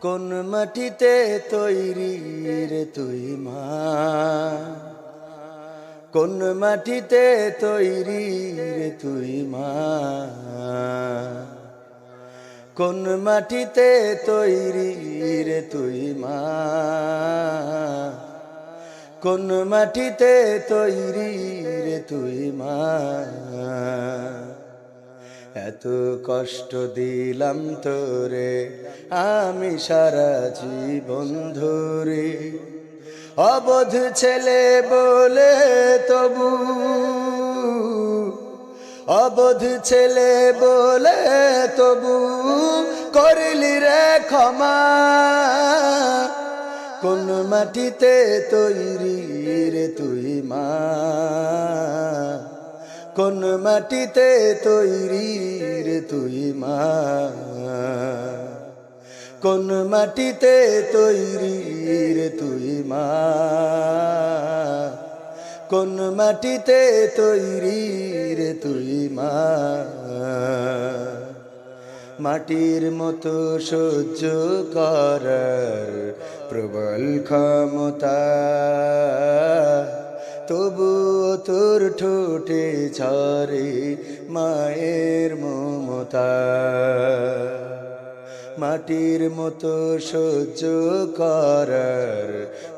কোন মাটিতে তৈরি রে তুই মা, কোন মাটিতে তৈরি রে তুই মা, কোন মাটিতে তৈরি রে তুই মা, কোন মাটিতে তৈরি রে তুই মা। এত কষ্ট দিলাম তোরে আমি সারা জীবন ধরে, অবোধ ছেলে বলে তবু, অবোধ ছেলে বলে তবু করলি রে ক্ষমা। কোন মাটিতে তৈরি রে তুই মা, কোন মাটিতে তৈরি রে তুই মা, কোন মাটিতে তৈরি রে তুই মা, কোন মাটিতে তৈরি রে তুই মা। মাটির মতো সহ্য করার প্রবল ক্ষমতা, তবু তোর ঠোঁটে ঝরে মায়ের মমতা। মাটির মতো সহ্য করার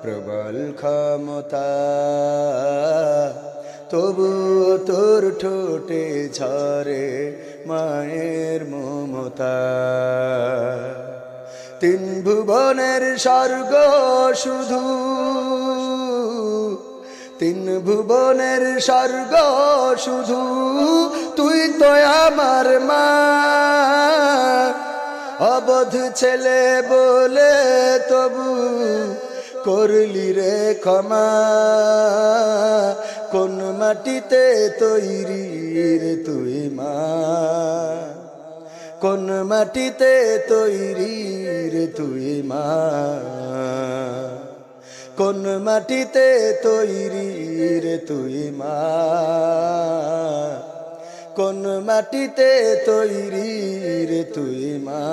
প্রবল ক্ষমতা, তবু তোর ঠোঁটে ঝরে মায়ের মমতা। তিন ভুবনের স্বর্গ শুধু, তিন ভুবনের স্বর্গ শুধু তুই তো আমার মা। অবোধ ছেলে বলে তবু করলি রে ক্ষমা। কোন মাটিতে তৈরি রে তুই মা, কোন মাটিতে তৈরি রে তুই মা, কোন মাটিতে তৈরি রে তুই মা, কোন মাটিতে তৈরি রে তুই মা।